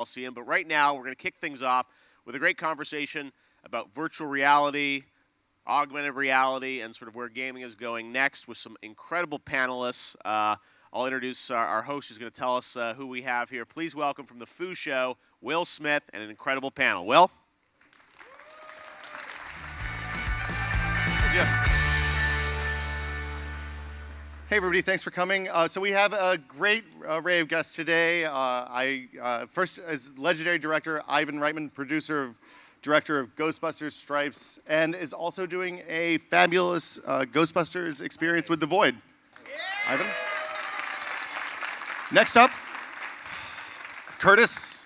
Coliseum. But right now, we're going to kick things off with a great conversation about virtual reality, augmented reality, and sort of where gaming is going next with some incredible panelists. I'll introduce our host who's going to tell us who we have here. Please welcome from the Foo Show, Will Smith, and an incredible panel. Will? Hey everybody, thanks for coming. So we have a great array of guests today. First is legendary director Ivan Reitman, director of Ghostbusters Stripes, and is also doing a fabulous Ghostbusters experience with The Void. Yeah. Ivan? Next up, Curtis.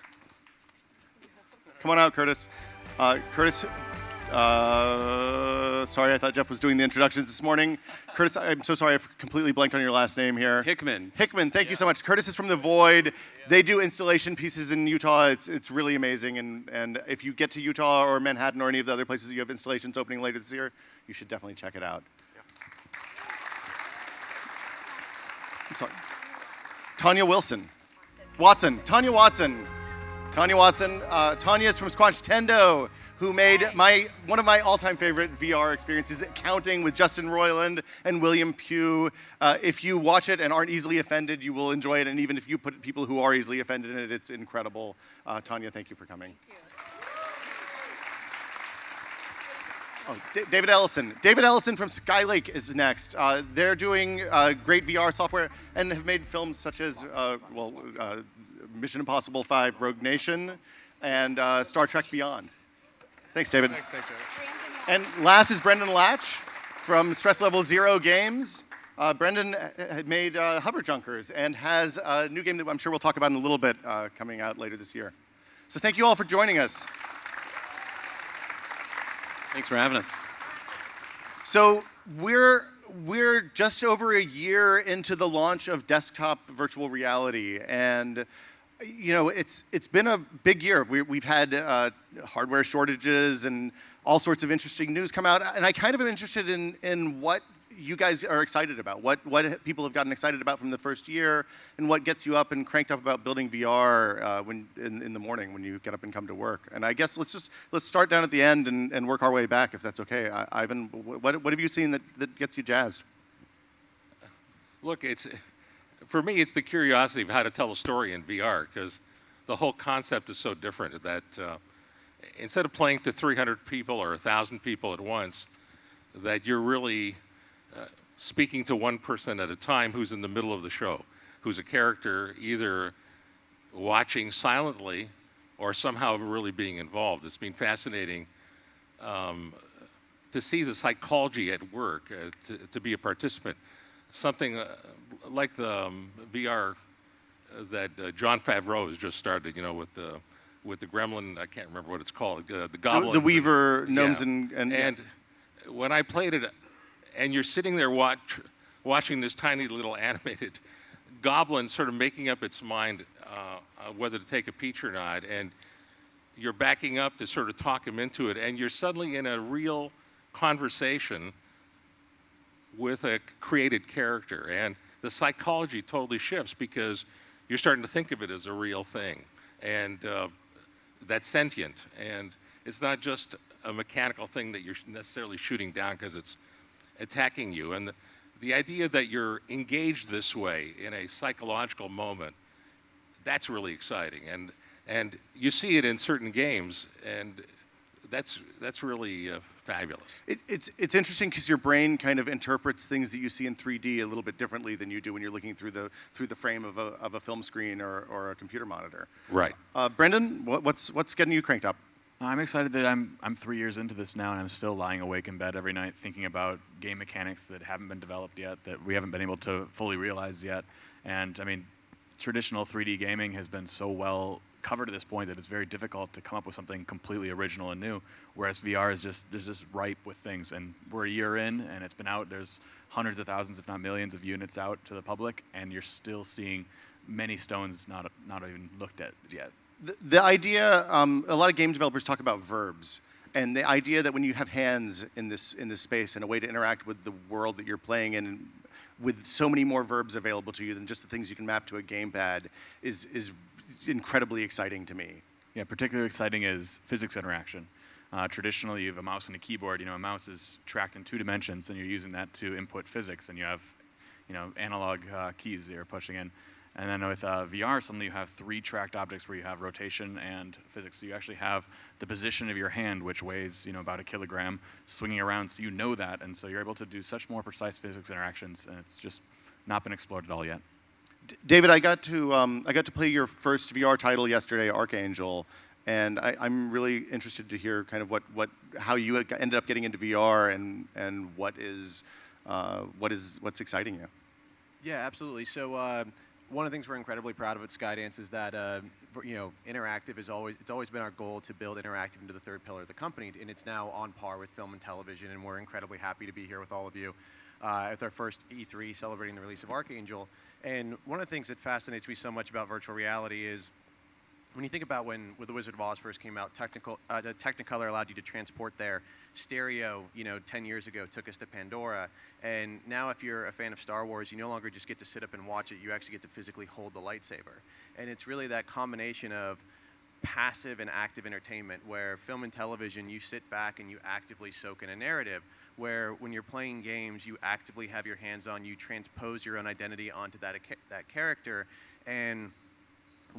Come on out, Curtis. Curtis, sorry, I thought Jeff was doing the introductions this morning. Curtis, I'm so sorry, I've completely blanked on your last name here. Hickman. Hickman, thank you so much. Curtis is from The Void. They do installation pieces in Utah. It's really amazing. And if you get to Utah or Manhattan or any of the other places you have installations opening later this year, you should definitely check it out. I'm sorry. Tanya Watson. Tanya Watson. Tanya is from Squanchtendo, who made one of my all-time favorite VR experiences, Counting with Justin Roiland and William Pugh. If you watch it and aren't easily offended, you will enjoy it. And even if you put people who are easily offended in it, it's incredible. Tanya, thank you for coming. Thank you. Oh, David Ellison. David Ellison from Skylake is next. They're doing great VR software and have made films such as Mission Impossible 5 Rogue Nation and Star Trek Beyond. Thanks, David. Thanks, David. And last is Brendan Laatsch from Stress Level Zero Games. Brendan had made Hover Junkers and has a new game that I'm sure we'll talk about in a little bit coming out later this year. So thank you all for joining us. Thanks for having us. So we're just over a year into the launch of desktop virtual reality, and it's been a big year. We've had hardware shortages and all sorts of interesting news come out, and I kind of am interested in what you guys are excited about, what people have gotten excited about from the first year, and what gets you up and cranked up about building VR when in the morning when you get up and come to work. And I guess let's start down at the end and work our way back, if that's okay. Ivan, what have you seen that gets you jazzed? Look, for me, it's the curiosity of how to tell a story in VR, because the whole concept is so different that instead of playing to 300 people or 1,000 people at once, that you're really speaking to one person at a time who's in the middle of the show, who's a character either watching silently or somehow really being involved. It's been fascinating to see the psychology at work, to be a participant. Something like the VR that Jon Favreau has just started, with the gremlin, I can't remember what it's called, the goblins. The Weaver, gnomes, yeah. and yes. When I played it, and you're sitting there watching this tiny little animated goblin sort of making up its mind whether to take a peach or not, and you're backing up to sort of talk him into it, and you're suddenly in a real conversation with a created character, and the psychology totally shifts because you're starting to think of it as a real thing, and that's sentient, and it's not just a mechanical thing that you're necessarily shooting down because it's attacking you. And the idea that you're engaged this way in a psychological moment, that's really exciting. And you see it in certain games, and that's really fabulous. It's interesting because your brain kind of interprets things that you see in 3D a little bit differently than you do when you're looking through the frame of a film screen or a computer monitor. Right. Brendan, what's getting you cranked up? I'm excited that I'm 3 years into this now, and I'm still lying awake in bed every night thinking about game mechanics that haven't been developed yet, that we haven't been able to fully realize yet. And I mean, traditional 3D gaming has been so well covered at this point that it's very difficult to come up with something completely original and new, whereas VR is just ripe with things. And we're a year in, and it's been out. There's hundreds of thousands, if not millions, of units out to the public, and you're still seeing many stones not even looked at yet. The idea, a lot of game developers talk about verbs, and the idea that when you have hands in this space and a way to interact with the world that you're playing in, with so many more verbs available to you than just the things you can map to a gamepad, is incredibly exciting to me. Yeah, particularly exciting is physics interaction. Traditionally, you have a mouse and a keyboard. A mouse is tracked in 2 dimensions, and you're using that to input physics, and you have, analog keys that you're pushing in. And then with VR, suddenly you have 3 tracked objects where you have rotation and physics. So you actually have the position of your hand, which weighs, about a kilogram, swinging around, so you know that, and so you're able to do such more precise physics interactions, and it's just not been explored at all yet. David, I got to play your first VR title yesterday, Archangel, and I'm really interested to hear kind of how you ended up getting into VR and what's exciting you. Yeah, absolutely. So one of the things we're incredibly proud of at Skydance is that interactive it's always been our goal to build interactive into the third pillar of the company, and it's now on par with film and television. And we're incredibly happy to be here with all of you at our first E3 celebrating the release of Archangel. And one of the things that fascinates me so much about virtual reality is when you think about when The Wizard of Oz first came out, Technicolor allowed you to transport there. Stereo, 10 years ago took us to Pandora. And now if you're a fan of Star Wars, you no longer just get to sit up and watch it, you actually get to physically hold the lightsaber. And it's really that combination of passive and active entertainment where film and television, you sit back and you actively soak in a narrative, where when you're playing games, you actively have your hands on, you transpose your own identity onto that character. And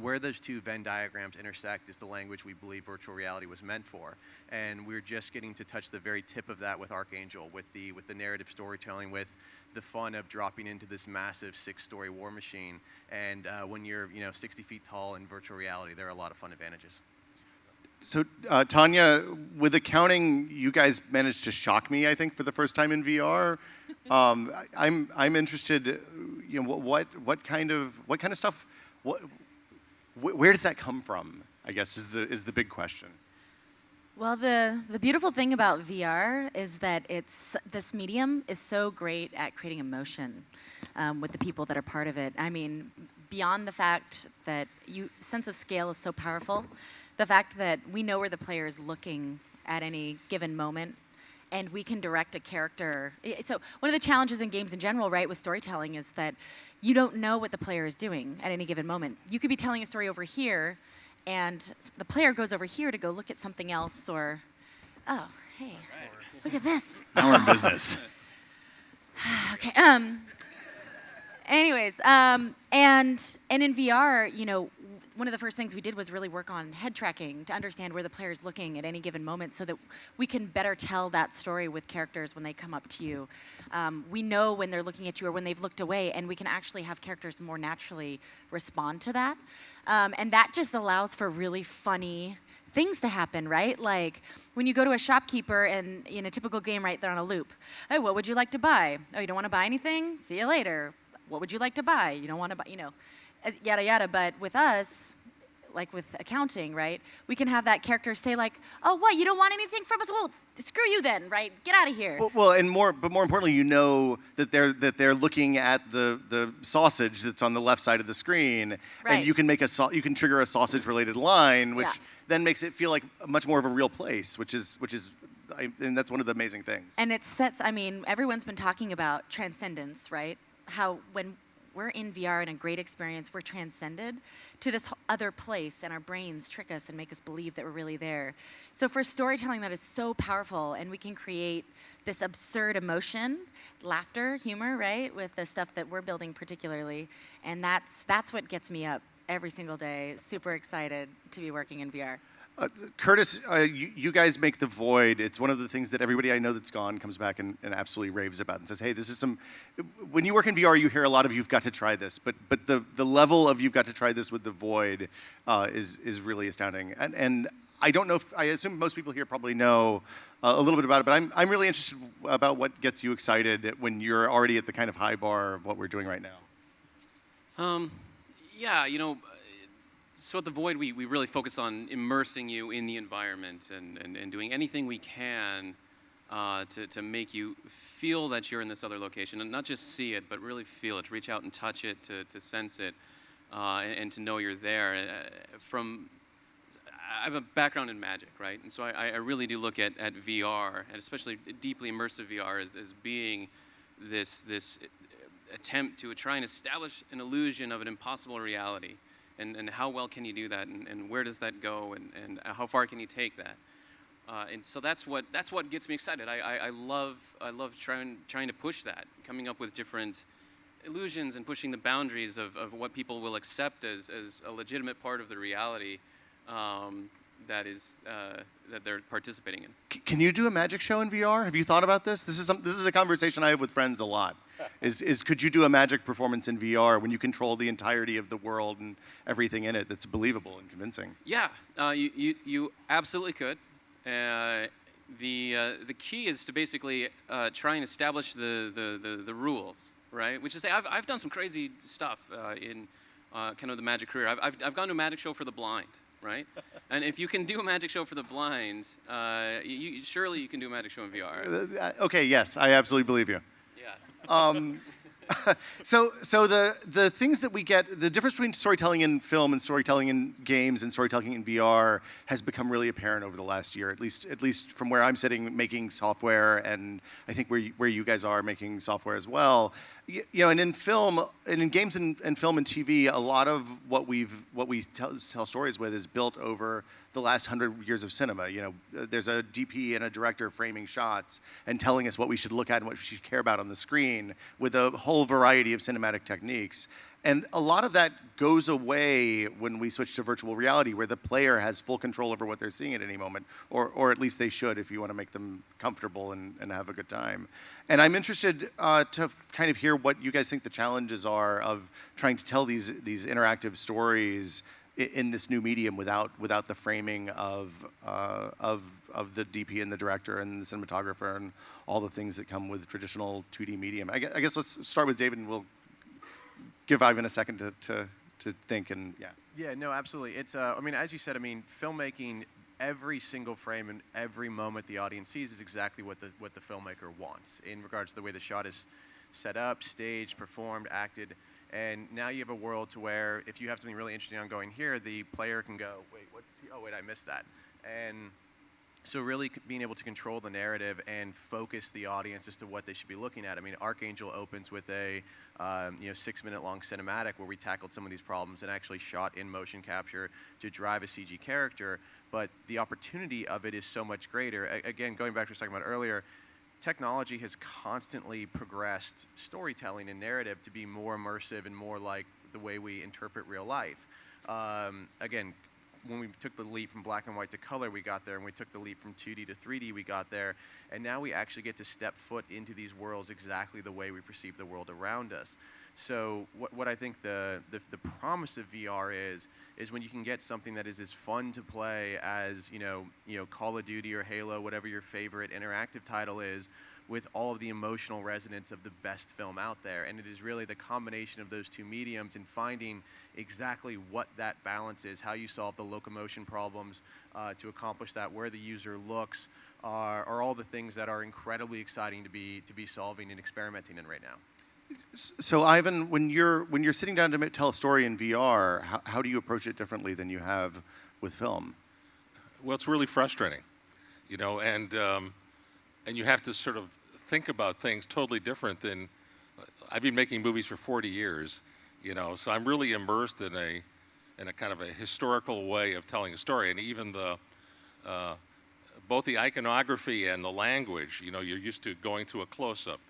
where those 2 Venn diagrams intersect is the language we believe virtual reality was meant for. And we're just getting to touch the very tip of that with Archangel, with the narrative storytelling, with the fun of dropping into this massive 6-story war machine. And when you're 60 feet tall in virtual reality, there are a lot of fun advantages. So, Tanya, with accounting, you guys managed to shock me, I think, for the first time in VR. I'm interested, what kind of stuff, where does that come from, I guess, is the big question. Well, the beautiful thing about VR is that this medium is so great at creating emotion with the people that are part of it. I mean, beyond the fact that sense of scale is so powerful, the fact that we know where the player is looking at any given moment, and we can direct a character. So one of the challenges in games in general, right, with storytelling is that you don't know what the player is doing at any given moment. You could be telling a story over here, and the player goes over here to go look at something else, or, oh, hey, look at this. Now we're in business. Okay. Anyways, and in VR, one of the first things we did was really work on head tracking to understand where the player is looking at any given moment, so that we can better tell that story with characters when they come up to you. We know when they're looking at you or when they've looked away, and we can actually have characters more naturally respond to that. And that just allows for really funny things to happen, right? Like when you go to a shopkeeper and in a typical game, right, they're on a loop. Oh, what would you like to buy? Oh, you don't want to buy anything? See you later. What would you like to buy? You don't want to buy, yada, yada. But with us, like with accounting, right, we can have that character say like, oh, what, you don't want anything from us? Well, screw you then, right? Get out of here. But more importantly, that they're looking at the sausage that's on the left side of the screen, right. And you can trigger a sausage-related line, which then makes it feel like much more of a real place, and that's one of the amazing things. And everyone's been talking about transcendence, right? How when we're in VR in a great experience, we're transcended to this other place, and our brains trick us and make us believe that we're really there. So for storytelling, that is so powerful, and we can create this absurd emotion, laughter, humor, right, with the stuff that we're building particularly, and that's what gets me up every single day. Super excited to be working in VR. Curtis, you guys make The Void. It's one of the things that everybody I know that's gone comes back and absolutely raves about and says, hey, this is when you work in VR, you hear a lot of you've got to try this, but the level of you've got to try this with The Void is really astounding. And I don't know I assume most people here probably know a little bit about it, but I'm really interested about what gets you excited when you're already at the kind of high bar of what we're doing right now. So at The Void, we really focus on immersing you in the environment and doing anything we can to make you feel that you're in this other location, and not just see it, but really feel it, to reach out and touch it, to sense it, and to know you're there. I have a background in magic, right? And so I really do look at VR, and especially deeply immersive VR, as being this attempt to try and establish an illusion of an impossible reality. and how well can you do that, and where does that go, and how far can you take that? And so that's what gets me excited. I love trying to push that, coming up with different illusions and pushing the boundaries of what people will accept as a legitimate part of the reality that they're participating in. Can you do a magic show in VR? Have you thought about this? This is a conversation I have with friends a lot. Is could you do a magic performance in VR when you control the entirety of the world and everything in it that's believable and convincing? Yeah, you absolutely could. The key is to basically try and establish the rules, right? Which is, say, I've done some crazy stuff in kind of the magic career. I've gone to a magic show for the blind, right? And if you can do a magic show for the blind, surely you can do a magic show in VR. Okay, yes, I absolutely believe you. Yeah. So the things that we get, the difference between storytelling in film and storytelling in games and storytelling in VR has become really apparent over the last year, at least from where I'm sitting making software, and I think where you guys are making software as well. You know, and in film, and in games and film and TV, a lot of what we tell stories with is built over the last 100 years of cinema. You know, there's a DP and a director framing shots and telling us what we should look at and what we should care about on the screen with a whole variety of cinematic techniques. And a lot of that goes away when we switch to virtual reality, where the player has full control over what they're seeing at any moment, or at least they should if you want to make them comfortable and have a good time. And I'm interested to kind of hear what you guys think the challenges are of trying to tell these interactive stories in this new medium without the framing of the DP and the director and the cinematographer and all the things that come with traditional 2D medium. I guess let's start with David, and we'll give Ivan a second to think. And yeah. Yeah, no, absolutely. It's I mean, as you said, I mean, filmmaking, every single frame and every moment the audience sees is exactly what the filmmaker wants in regards to the way the shot is set up, staged, performed, acted. And now you have a world to where if you have something really interesting ongoing here, the player can go, wait, I missed that. And so really being able to control the narrative and focus the audience as to what they should be looking at. I mean, Archangel opens with a 6-minute long cinematic where we tackled some of these problems and actually shot in motion capture to drive a CG character. But the opportunity of it is so much greater. Again, going back to what I was talking about earlier, technology has constantly progressed storytelling and narrative to be more immersive and more like the way we interpret real life. Again, when we took the leap from black and white to color, we got there, and we took the leap from 2D to 3D, we got there, and now we actually get to step foot into these worlds exactly the way we perceive the world around us. So what I think the promise of VR is when you can get something that is as fun to play as Call of Duty or Halo, whatever your favorite interactive title is, with all of the emotional resonance of the best film out there. And it is really the combination of those two mediums and finding exactly what that balance is, how you solve the locomotion problems to accomplish that, where the user looks, are all the things that are incredibly exciting to be solving and experimenting in right now. So Ivan, when you're sitting down to tell a story in VR, how do you approach it differently than you have with film? Well, it's really frustrating, and you have to sort of think about things totally different than. I've been making movies for 40 years, so I'm really immersed in a kind of a historical way of telling a story, and even both the iconography and the language. You're used to going to a close-up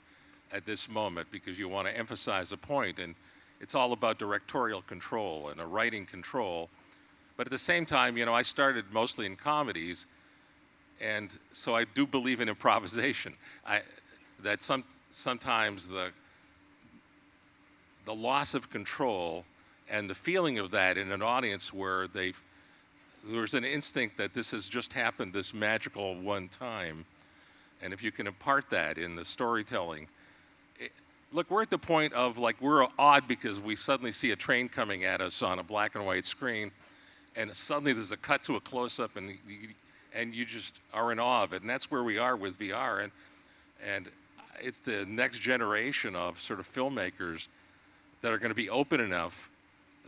at this moment because you want to emphasize a point, and it's all about directorial control and a writing control. But at the same time, I started mostly in comedies, and so I do believe in improvisation. That sometimes the loss of control and the feeling of that in an audience where there's an instinct that this has just happened, this magical one time, and if you can impart that in the storytelling. Look, we're at the point of we're awed because we suddenly see a train coming at us on a black and white screen, and suddenly there's a cut to a close-up, and you just are in awe of it. And that's where we are with VR, and it's the next generation of sort of filmmakers that are going to be open enough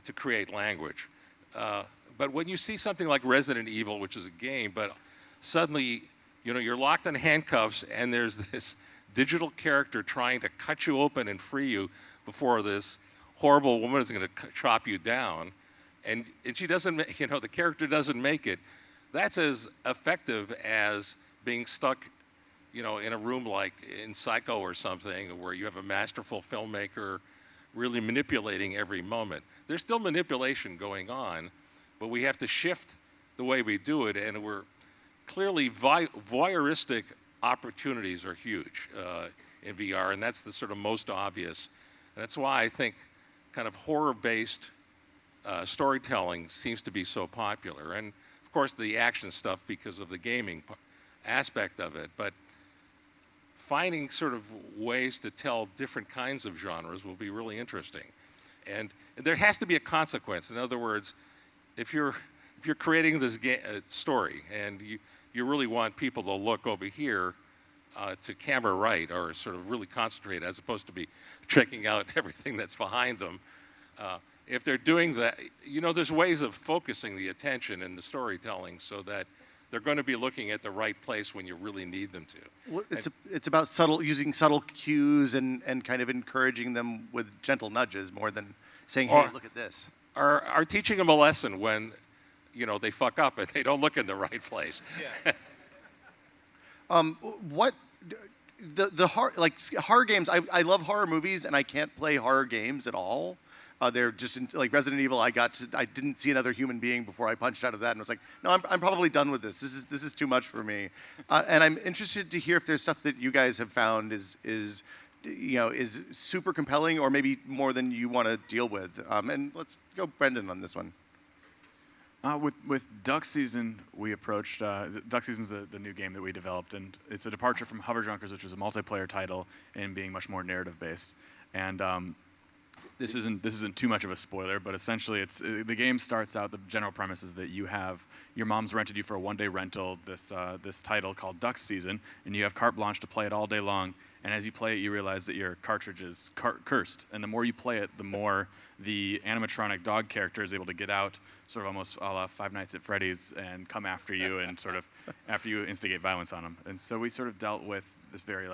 to create language. But when you see something like Resident Evil, which is a game, but suddenly you're locked in handcuffs, and there's this digital character trying to cut you open and free you before this horrible woman is going to chop you down, and she doesn't, the character doesn't make it, that's as effective as being stuck, in a room like in Psycho or something, where you have a masterful filmmaker really manipulating every moment. There's still manipulation going on, but we have to shift the way we do it, and we're clearly voyeuristic opportunities are huge in VR, and that's the sort of most obvious. And that's why I think kind of horror-based storytelling seems to be so popular. And of course the action stuff because of the gaming aspect of it, but finding sort of ways to tell different kinds of genres will be really interesting. And there has to be a consequence. In other words, if you're creating this story and you really want people to look over here to camera right, or sort of really concentrate as opposed to be checking out everything that's behind them, if they're doing that, there's ways of focusing the attention and the storytelling so that they're going to be looking at the right place when you really need them to. Well, it's about using subtle cues and kind of encouraging them with gentle nudges more than saying, hey, look at this. Or teaching them a lesson when, they fuck up and they don't look in the right place. Yeah. What the horror games? I love horror movies, and I can't play horror games at all. They're just like Resident Evil. I didn't see another human being before I punched out of that, and was like, no, I'm probably done with this. This is too much for me. And I'm interested to hear if there's stuff that you guys have found is super compelling, or maybe more than you want to deal with. And let's go, Brendan, on this one. With Duck Season, we approached, Duck Season's the new game that we developed, and it's a departure from Hover Junkers, which was a multiplayer title, and being much more narrative-based. And this isn't too much of a spoiler, but essentially the game starts out, the general premise is that your mom's rented you for a one-day rental, this title called Duck Season, and you have carte blanche to play it all day long. And as you play it, you realize that your cartridge is cursed. And the more you play it, the more the animatronic dog character is able to get out, sort of almost a la Five Nights at Freddy's, and come after you and sort of after you instigate violence on them. And so we sort of dealt with this very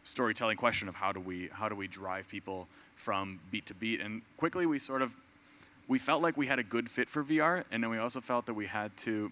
storytelling question of how do we drive people from beat to beat. And quickly we felt like we had a good fit for VR, and then we also felt that we had to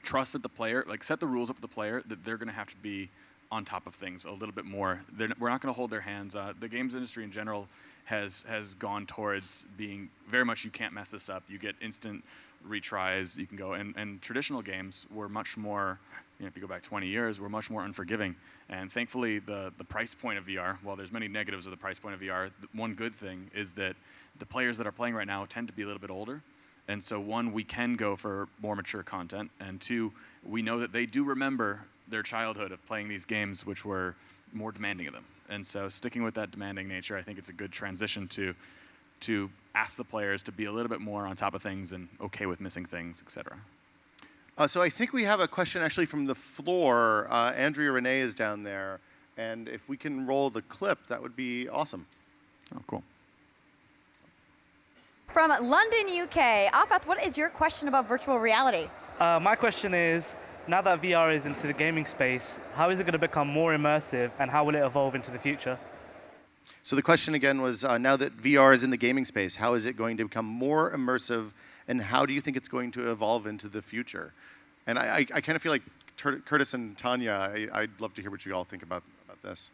trust that the player, set the rules up with the player, that they're going to have to be on top of things a little bit more. We're not going to hold their hands. The games industry in general has gone towards being very much, you can't mess this up. You get instant retries. You can go, and traditional games were much more, if you go back 20 years, were much more unforgiving. And thankfully, the price point of VR, while there's many negatives of the price point of VR, one good thing is that the players that are playing right now tend to be a little bit older. And so one, we can go for more mature content, and two, we know that they do remember their childhood of playing these games which were more demanding of them. And so sticking with that demanding nature, I think it's a good transition to ask the players to be a little bit more on top of things and okay with missing things, etc. So I think we have a question actually from the floor. Andrea Renee is down there, and if we can roll the clip, that would be awesome. Oh, cool. From London, UK, Afath, what is your question about virtual reality? My question is, now that VR is into the gaming space, how is it going to become more immersive, and how will it evolve into the future? So the question again was, now that VR is in the gaming space, how is it going to become more immersive, and how do you think it's going to evolve into the future? And I kind of feel like Curtis and Tanya, I'd love to hear what you all think about this.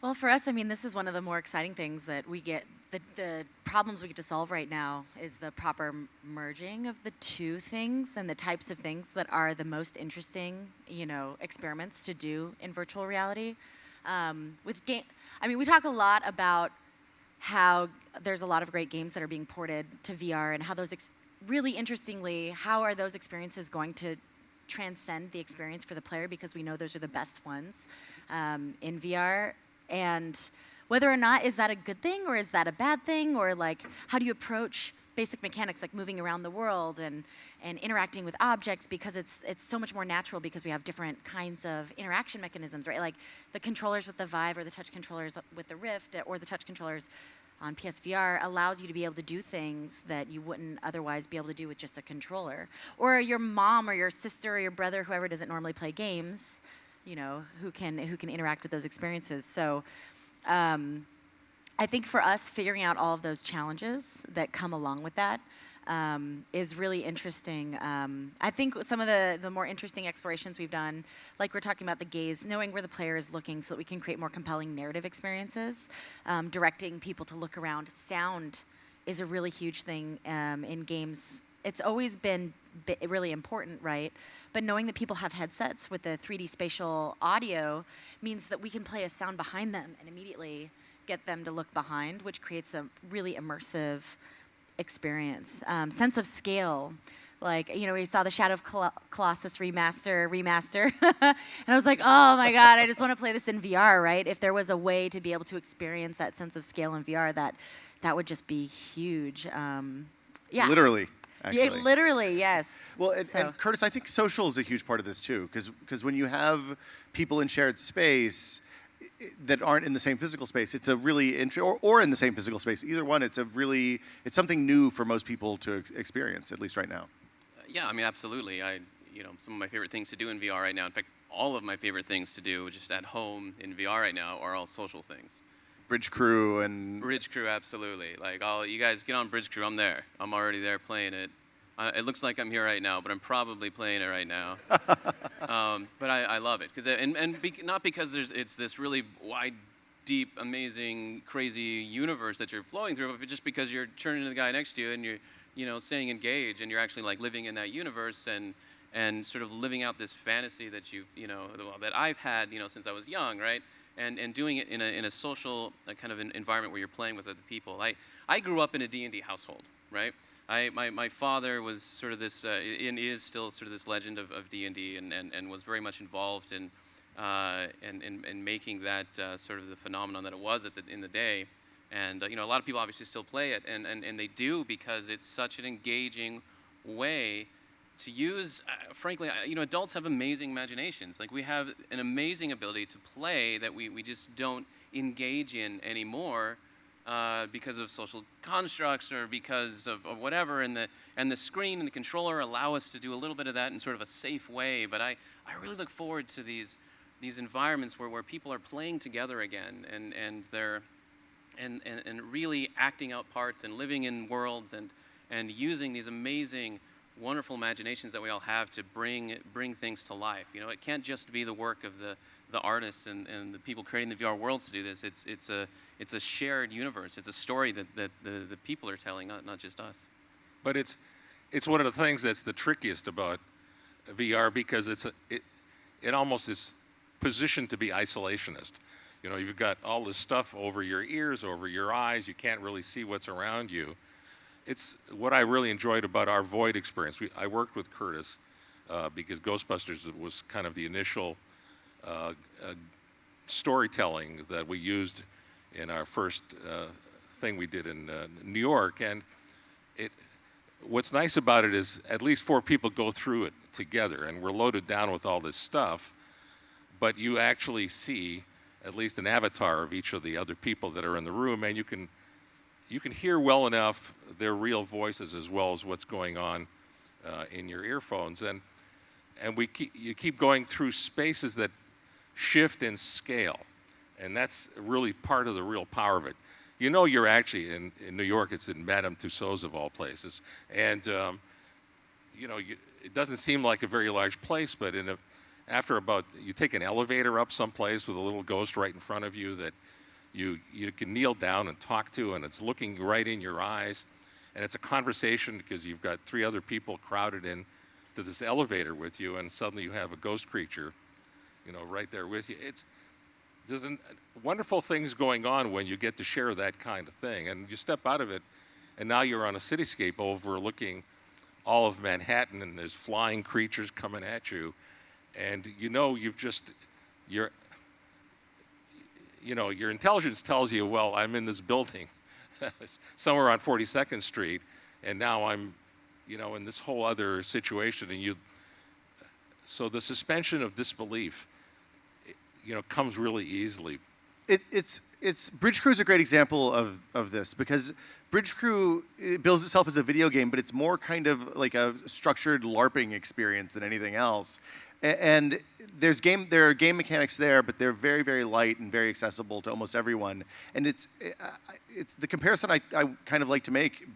Well, for us, this is one of the more exciting things that we get. The problems we get to solve right now is the proper merging of the two things and the types of things that are the most interesting, experiments to do in virtual reality. We talk a lot about how there's a lot of great games that are being ported to VR, and how those, really interestingly, how are those experiences going to transcend the experience for the player, because we know those are the best ones in VR. And whether or not, is that a good thing or is that a bad thing, or how do you approach basic mechanics like moving around the world and interacting with objects, because it's so much more natural because we have different kinds of interaction mechanisms, right? Like the controllers with the Vive, or the touch controllers with the Rift, or the touch controllers on PSVR allows you to be able to do things that you wouldn't otherwise be able to do with just a controller. Or your mom or your sister or your brother, whoever doesn't normally play games, who can interact with those experiences. So I think for us, figuring out all of those challenges that come along with that is really interesting. I think some of the more interesting explorations we've done, like we're talking about the gaze, knowing where the player is looking so that we can create more compelling narrative experiences, directing people to look around. Sound is a really huge thing in games. It's always been really important, right? But knowing that people have headsets with the 3D spatial audio means that we can play a sound behind them and immediately get them to look behind, which creates a really immersive experience. Sense of scale, like, we saw the Shadow of Colossus remaster, and I was like, oh my God, I just want to play this in VR, right? If there was a way to be able to experience that sense of scale in VR, that would just be huge. Yeah. Literally. Actually. Yeah, literally, yes. Well, and Curtis, I think social is a huge part of this too, because when you have people in shared space that aren't in the same physical space, it's a really or in the same physical space. Either one, it's something new for most people to experience, at least right now. Yeah, I mean, absolutely. Some of my favorite things to do in VR right now. In fact, all of my favorite things to do just at home in VR right now are all social things. Bridge Crew, absolutely. Like, you guys get on Bridge Crew, I'm there. I'm already there playing it. It looks like I'm here right now, but I'm probably playing it right now. But I love it, not because it's this really wide, deep, amazing, crazy universe that you're flowing through, but just because you're turning to the guy next to you and you're, saying engage, and you're actually like living in that universe and sort of living out this fantasy that that I've had, since I was young, right? And doing it in a social kind of an environment where you're playing with other people. I grew up in a D&D household, right? My father was sort of this, and is still sort of this legend of D&D, and was very much involved in making that sort of the phenomenon that it was in the day. And a lot of people obviously still play it, and they do because it's such an engaging way to use. Frankly, adults have amazing imaginations. Like, we have an amazing ability to play that we just don't engage in anymore. Because of social constructs or because of whatever, and the screen and the controller allow us to do a little bit of that in sort of a safe way. But I really look forward to these environments where people are playing together again, and they're and really acting out parts and living in worlds and using these amazing, wonderful imaginations that we all have to bring things to life. It can't just be the work of the artists and the people creating the VR worlds to do this. It's a shared universe. It's a story that the people are telling, not just us. But it's one of the things that's the trickiest about VR, because it almost is positioned to be isolationist. You've got all this stuff over your ears, over your eyes. You can't really see what's around you. It's what I really enjoyed about our Void experience. I worked with Curtis because Ghostbusters was kind of the initial storytelling that we used in our first thing we did in New York. And what's nice about it is at least 4 people go through it together, and we're loaded down with all this stuff, but you actually see at least an avatar of each of the other people that are in the room, and you can hear well enough their real voices as well as what's going on in your earphones. And you keep going through spaces that shift in scale, and that's really part of the real power of it. You're actually in New York. It's in Madame Tussauds of all places, and it doesn't seem like a very large place, but you take an elevator up someplace with a little ghost right in front of you that you can kneel down and talk to, and it's looking right in your eyes, and it's a conversation because you've got 3 other people crowded in to this elevator with you, and suddenly you have a ghost creature right there with you. There's wonderful things going on when you get to share that kind of thing. And you step out of it, and now you're on a cityscape overlooking all of Manhattan, and there's flying creatures coming at you. And your intelligence tells you, well, I'm in this building somewhere on 42nd Street, and now I'm, in this whole other situation. So the suspension of disbelief, comes really easily. It's Bridge Crew is a great example of this, because Bridge Crew bills itself as a video game, but it's more kind of like a structured LARPing experience than anything else. And there are game mechanics there, but they're very, very light and very accessible to almost everyone. And it's the comparison I kind of like to make,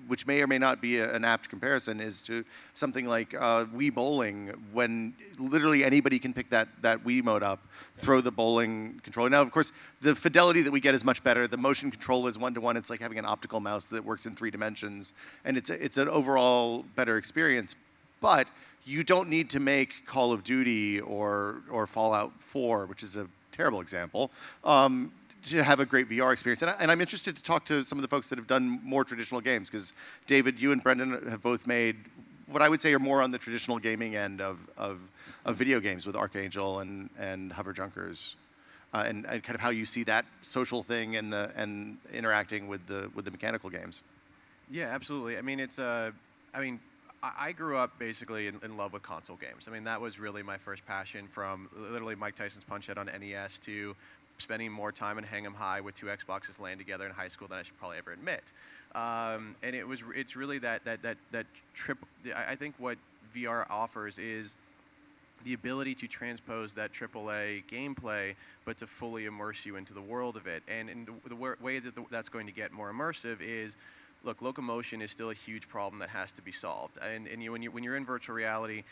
which may or may not be an apt comparison, is to something like Wii bowling, when literally anybody can pick that Wiimote up, throw the bowling controller. Now, of course, the fidelity that we get is much better. The motion control is one-to-one. It's like having an optical mouse that works in 3 dimensions, and it's an overall better experience. But you don't need to make Call of Duty or Fallout 4, which is a terrible example, to have a great VR experience. And I'm interested to talk to some of the folks that have done more traditional games, because David, you and Brendan have both made what I would say are more on the traditional gaming end of video games with Archangel and Hover Junkers, and kind of how you see that social thing and interacting with the mechanical games. Yeah, absolutely. I mean, I grew up basically in love with console games. I mean, that was really my first passion, from literally Mike Tyson's Punch-Out on NES to spending more time in Hang 'em High with 2 Xboxes laying together in high school than I should probably ever admit. And it's really that trip. I think what VR offers is the ability to transpose that AAA gameplay, but to fully immerse you into the world of it. And the way that that's going to get more immersive is, look, locomotion is still a huge problem that has to be solved. And when you're in virtual reality,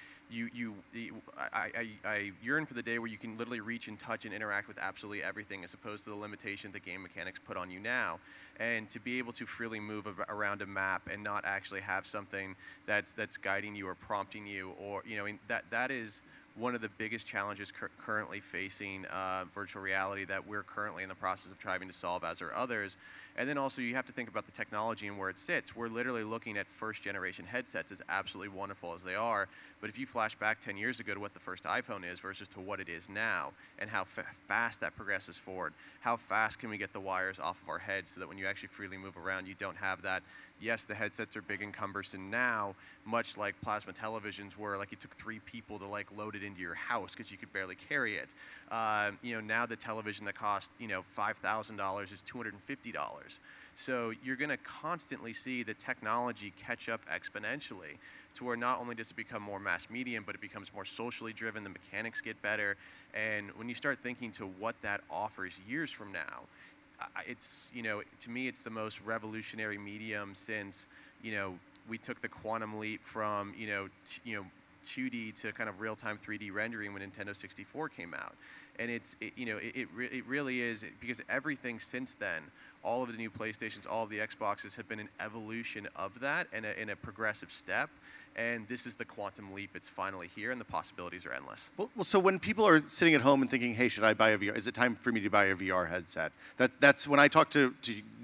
I yearn for the day where you can literally reach and touch and interact with absolutely everything, as opposed to the limitation the game mechanics put on you now. And to be able to freely move around a map and not actually have something that's guiding you or prompting you, or that is one of the biggest challenges currently facing virtual reality that we're currently in the process of trying to solve, as are others. And then also you have to think about the technology and where it sits. We're literally looking at first generation headsets, as absolutely wonderful as they are. But if you flash back 10 years ago to what the first iPhone is versus to what it is now, and how fast that progresses forward, how fast can we get the wires off of our heads so that when you actually freely move around, you don't have that. Yes, the headsets are big and cumbersome now, much like plasma televisions were. Like, it took 3 people to load it into your house because you could barely carry it. Now the television that cost $5,000 is $250. So you're going to constantly see the technology catch up exponentially to where not only does it become more mass medium, but it becomes more socially driven. The mechanics get better, and when you start thinking to what that offers years from now, it's to me it's the most revolutionary medium since we took the quantum leap from 2D to kind of real-time 3D rendering when Nintendo 64 came out. And it really is, because everything since then, all of the new PlayStations, all of the Xboxes have been an evolution of that and a progressive step. And this is the quantum leap. It's finally here, and the possibilities are endless. Well, so when people are sitting at home and thinking, hey, should I buy a VR? Is it time for me to buy a VR headset? That's when I talk to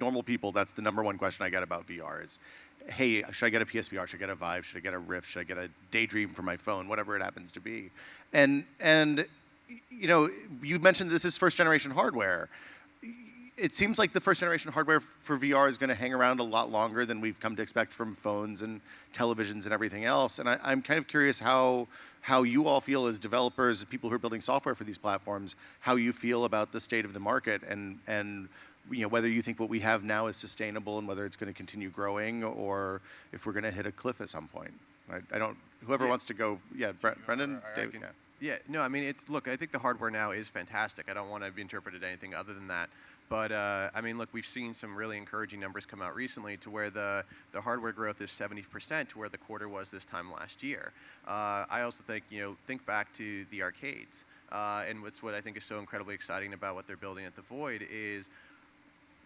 normal people, that's the number one question I get about VR is, hey, should I get a PSVR? Should I get a Vive? Should I get a Rift? Should I get a Daydream for my phone? Whatever it happens to be. And you mentioned this is first generation hardware. It seems like the first generation hardware for VR is going to hang around a lot longer than we've come to expect from phones and televisions and everything else. And I'm kind of curious how you all feel as developers, people who are building software for these platforms, how you feel about the state of the market and whether you think what we have now is sustainable and whether it's going to continue growing, or if we're going to hit a cliff at some point. Whoever wants to go, Brendan, David, Yeah, no, I mean, look, I think the hardware now is fantastic. I don't want to be interpreted anything other than that. But, I mean, look, we've seen some really encouraging numbers come out recently to where the hardware growth is 70% to where the quarter was this time last year. I also think back to the arcades. And what I think is so incredibly exciting about what they're building at the Void is,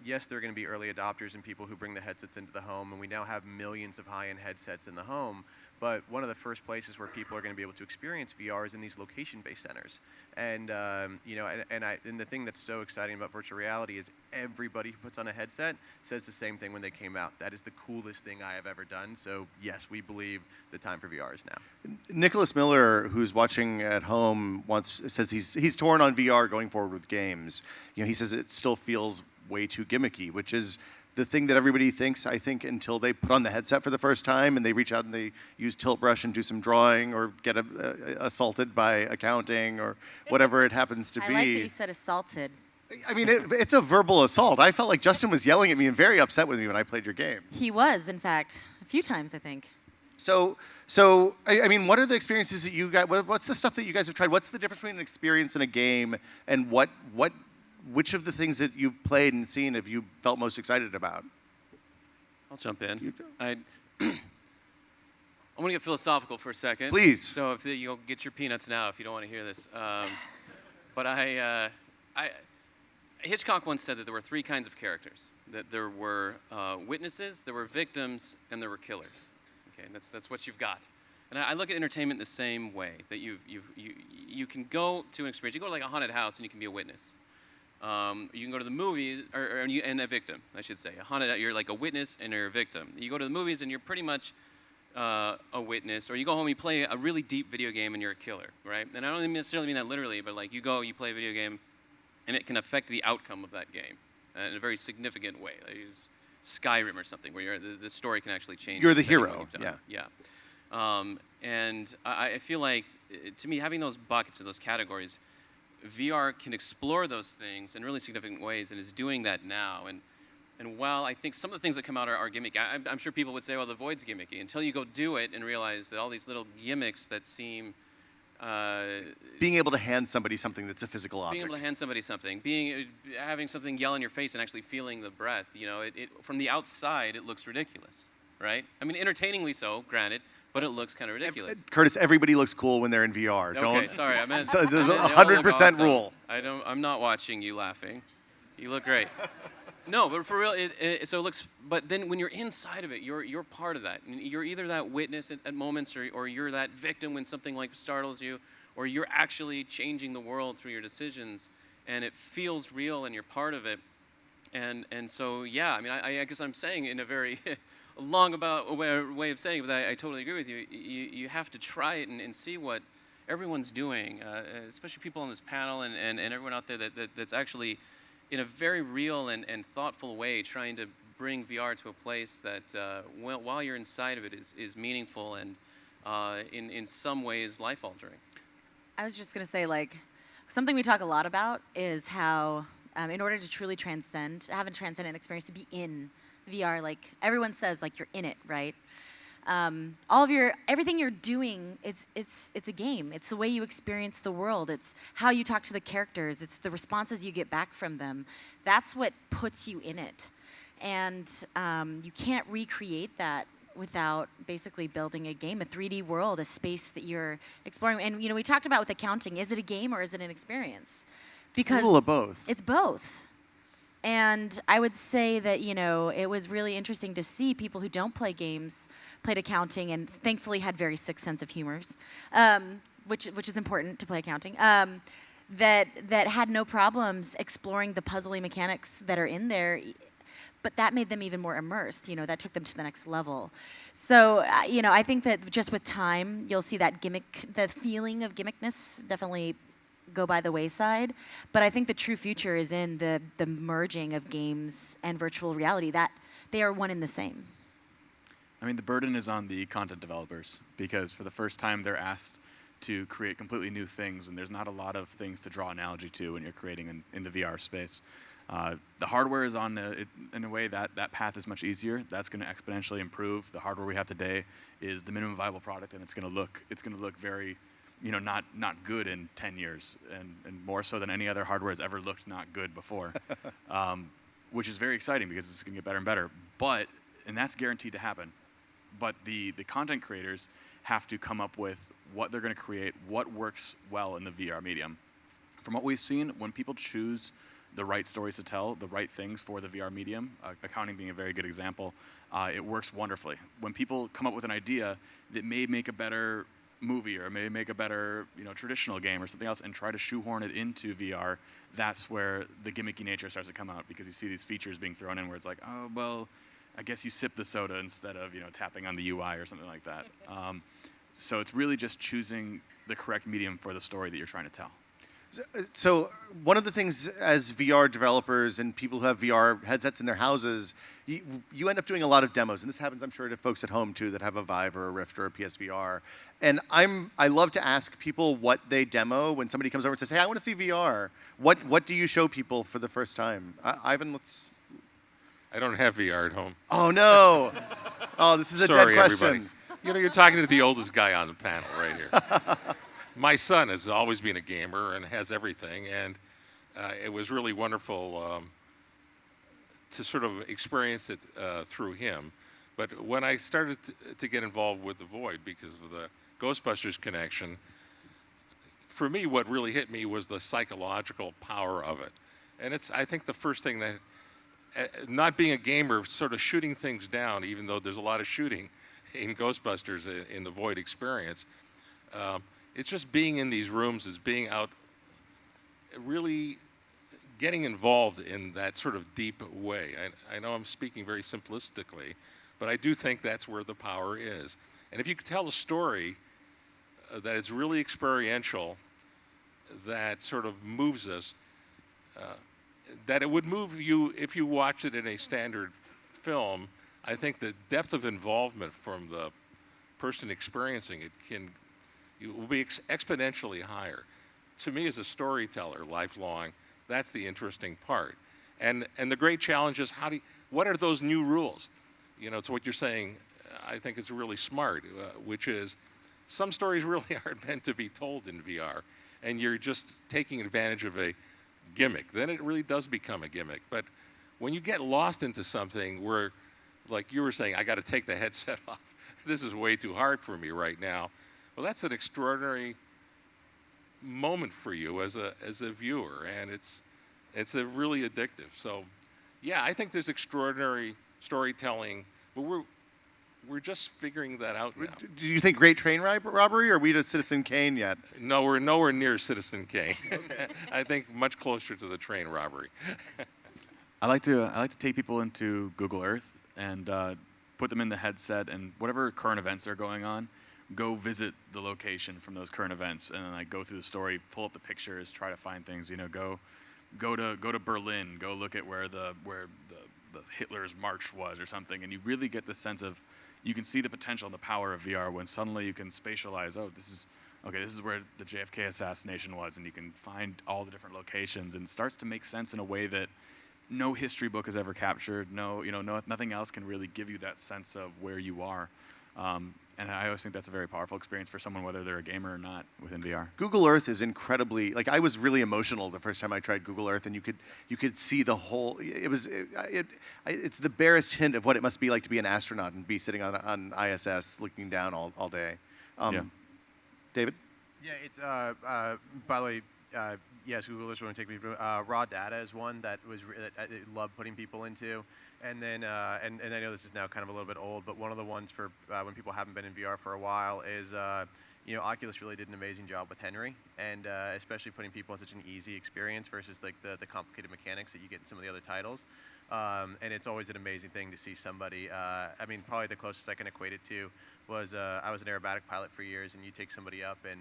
yes, there are going to be early adopters and people who bring the headsets into the home, and we now have millions of high-end headsets in the home. But one of the first places where people are going to be able to experience VR is in these location-based centers. And and the thing that's so exciting about virtual reality is everybody who puts on a headset says the same thing when they came out. That is the coolest thing I have ever done. So yes, we believe the time for VR is now. Nicholas Miller, who's watching at home, says he's torn on VR going forward with games. He says it still feels way too gimmicky, which is the thing that everybody thinks, I think, until they put on the headset for the first time and they reach out and they use Tilt Brush and do some drawing or get assaulted by accounting or whatever it happens to be. I like that you said assaulted. I mean, it's a verbal assault. I felt like Justin was yelling at me and very upset with me when I played your game. He was, in fact, a few times, I think. I mean, what are the experiences that you guys? What's the stuff that you guys have tried? What's the difference between an experience and a game, and which of the things that you've played and seen have you felt most excited about? I'll jump in. I want to get philosophical for a second. Please. So if you'll get your peanuts now if you don't want to hear this. But Hitchcock once said that there were three kinds of characters. That there were witnesses, there were victims, and there were killers. Okay, and that's what you've got. And I look at entertainment the same way. That you can go to an experience. You go to like a haunted house and you can be a witness. You can go to the movies, and a victim, I should say. You're like a witness and you're a victim. You go to the movies and you're pretty much a witness, or you go home and you play a really deep video game and you're a killer, right? And I don't necessarily mean that literally, but like you play a video game, and it can affect the outcome of that game in a very significant way. Like Skyrim or something, where the story can actually change. You're the hero, yeah. And I feel like, to me, having those buckets or those categories, VR can explore those things in really significant ways, and is doing that now. And while I think some of the things that come out are gimmicky, I'm sure people would say, well, the Void's gimmicky, until you go do it and realize that all these little gimmicks that seem... being able to hand somebody something that's a physical object. Being able to hand somebody something, having something yell in your face and actually feeling the breath, from the outside, it looks ridiculous, right? I mean, entertainingly so, granted, but it looks kind of ridiculous. Curtis, everybody looks cool when they're in VR. Okay, sorry, I meant... There's a 100% awesome. rule. I'm not watching you laughing. You look great. No, but for real, so it looks. But then when you're inside of it, you're part of that. You're either that witness at moments, or you're that victim when something like startles you, or you're actually changing the world through your decisions, and it feels real, and you're part of it. And so yeah, I mean, I guess I'm saying in a very long way of saying, but I totally agree with you. You have to try it and see what everyone's doing, especially people on this panel and everyone out there that's actually, in a very real and thoughtful way, trying to bring VR to a place that, while you're inside of it, is meaningful and, in some ways, life-altering. I was just going to say, like, something we talk a lot about is how, in order to truly have a transcendent experience, to be in VR, like, everyone says, like, you're in it, right? Everything you're doing, it's a game. It's the way you experience the world. It's how you talk to the characters. It's the responses you get back from them. That's what puts you in it. And you can't recreate that without basically building a game, a 3D world, a space that you're exploring. And we talked about with accounting, is it a game or is it an experience? Because it's a little of both. It's both. And I would say that, it was really interesting to see people who don't play games played accounting and thankfully had very sick sense of humors, which is important to play accounting, that had no problems exploring the puzzly mechanics that are in there, but that made them even more immersed. That took them to the next level. So, I think that just with time, you'll see that the feeling of gimmickness definitely go by the wayside. But I think the true future is in the merging of games and virtual reality, that they are one and the same. I mean, the burden is on the content developers, because for the first time they're asked to create completely new things, and there's not a lot of things to draw analogy to when you're creating in the VR space. The hardware is in a way that path is much easier. That's going to exponentially improve. The hardware we have today is the minimum viable product, and it's going to look very, not good in 10 years, and more so than any other hardware has ever looked not good before, which is very exciting because it's going to get better and better. And that's guaranteed to happen. But the content creators have to come up with what they're going to create, what works well in the VR medium. From what we've seen, when people choose the right stories to tell, the right things for the VR medium, accounting being a very good example, it works wonderfully. When people come up with an idea that may make a better movie or may make a better traditional game or something else and try to shoehorn it into VR, that's where the gimmicky nature starts to come out, because you see these features being thrown in where it's like, oh, well, I guess you sip the soda instead of tapping on the UI or something like that. So it's really just choosing the correct medium for the story that you're trying to tell. So one of the things as VR developers and people who have VR headsets in their houses, you end up doing a lot of demos, and this happens, I'm sure, to folks at home too that have a Vive or a Rift or a PSVR. And I love to ask people what they demo when somebody comes over and says, "Hey, I want to see VR." What do you show people for the first time? Ivan, I don't have VR at home. Oh no! Oh, this is a Sorry, dead question. Everybody. You're talking to the oldest guy on the panel right here. My son has always been a gamer and has everything, and it was really wonderful to sort of experience it through him. But when I started to get involved with the Void because of the Ghostbusters connection, for me, what really hit me was the psychological power of it. And I think the first thing that, not being a gamer, sort of shooting things down, even though there's a lot of shooting in Ghostbusters in the Void experience, it's just being in these rooms, is being out, really getting involved in that sort of deep way. I know I'm speaking very simplistically, but I do think that's where the power is. And if you could tell a story that is really experiential, that sort of moves us, that it would move you if you watch it in a standard film. I think the depth of involvement from the person experiencing it will be exponentially higher. To me, as a storyteller, lifelong, that's the interesting part. And the great challenge is what are those new rules? It's what you're saying. I think it's really smart, which is some stories really aren't meant to be told in VR, and you're just taking advantage of a gimmick. Then it really does become a gimmick. But when you get lost into something where, like you were saying, I got to take the headset off. This is way too hard for me right now. Well, that's an extraordinary moment for you as a viewer, and it's a really addictive. So, yeah, I think there's extraordinary storytelling, but we're just figuring that out now. Do you think Great Train Robbery, or are we to Citizen Kane yet? No, we're nowhere near Citizen Kane. I think much closer to the train robbery. I like to take people into Google Earth and put them in the headset, and whatever current events are going on, go visit the location from those current events, and then go through the story, pull up the pictures, try to find things. Go to Berlin, go look at where the Hitler's march was or something, and you really get the sense of, you can see the potential and the power of VR when suddenly you can spatialize. Oh, this is where the JFK assassination was, and you can find all the different locations, and it starts to make sense in a way that no history book has ever captured. Nothing else can really give you that sense of where you are. And I always think that's a very powerful experience for someone, whether they're a gamer or not, within VR. Google Earth is incredibly, I was really emotional the first time I tried Google Earth, and you could see the whole. It's the barest hint of what it must be like to be an astronaut and be sitting on ISS looking down all day. David? Yeah, it's by the way. Yes, Google is going to take me. Raw data is one that I love putting people into, and then and I know this is now kind of a little bit old, but one of the ones for when people haven't been in VR for a while is Oculus really did an amazing job with Henry, and especially putting people in such an easy experience versus like the complicated mechanics that you get in some of the other titles. And it's always an amazing thing to see somebody. Probably the closest I can equate it to was I was an aerobatic pilot for years, and you take somebody up, and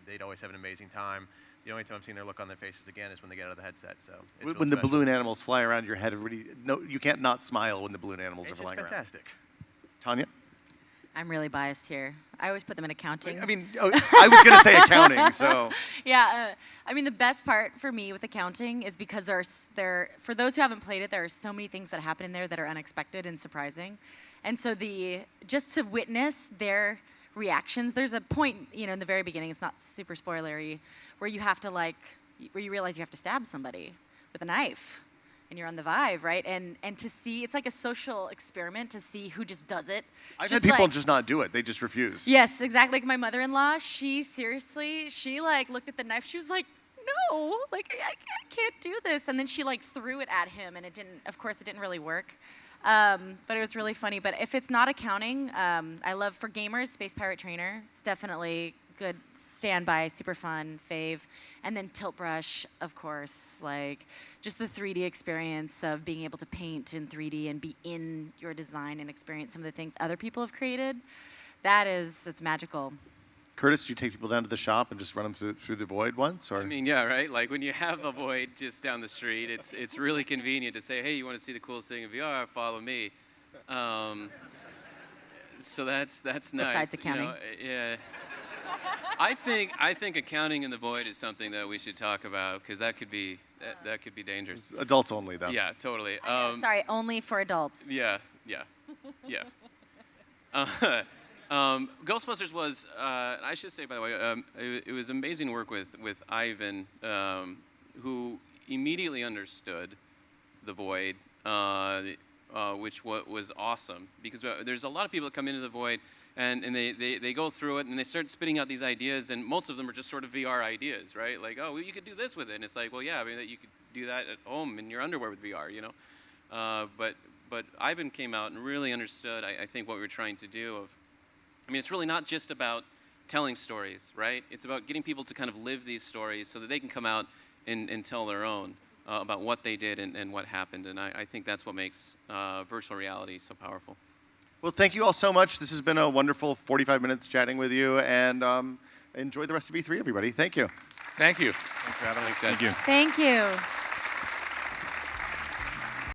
they'd always have an amazing time. The only time I've seen their look on their faces again is when they get out of the headset. So it's when the balloon animals fly around your head, you can't not smile when the balloon animals are flying fantastic. Around. Tanya? I'm really biased here. I always put them in accounting. I was going to say accounting, so. Yeah, the best part for me with accounting is because for those who haven't played it, there are so many things that happen in there that are unexpected and surprising. And so just to witness their reactions, there's a point, in the very beginning, it's not super spoilery, where you have to where you realize you have to stab somebody with a knife, and you're on the Vive, right? And to see, it's like a social experiment to see who just does it. I've had people just not do it; they just refuse. Yes, exactly. Like my mother-in-law, she looked at the knife. She was like, "No, I can't do this." And then she threw it at him, and it didn't really work. But it was really funny. But if it's not accounting, I love, for gamers, Space Pirate Trainer. It's definitely good standby, super fun, fave. And then Tilt Brush, of course, just the 3D experience of being able to paint in 3D and be in your design and experience some of the things other people have created. It's magical. Curtis, do you take people down to the shop and just run them through the Void once? Or? Yeah, right? When you have a Void just down the street, it's really convenient to say, hey, you want to see the coolest thing in VR? Follow me. So that's nice. Besides accounting. Yeah. I think accounting in the Void is something that we should talk about, because that could be dangerous. Adults only, though. Yeah, totally. Sorry, only for adults. Yeah. Ghostbusters was, I should say, by the way, it was amazing work with Ivan, who immediately understood the void, which was awesome. Because there's a lot of people that come into the void, and they go through it, and they start spitting out these ideas, and most of them are just sort of VR ideas, right? Like, oh, well, you could do this with it. And it's like, well, yeah, I mean, you could do that at home in your underwear with VR, you know? But Ivan came out and really understood, I think, what we were trying to do. I mean, it's really not just about telling stories, right? It's about getting people to kind of live these stories so that they can come out and tell their own about what they did and what happened. And I think that's what makes virtual reality so powerful. Well, thank you all so much. This has been a wonderful 45 minutes chatting with you, and enjoy the rest of E3, everybody. Thank you. Thank you. Thanks for having us, guys. Thank you. Thank you.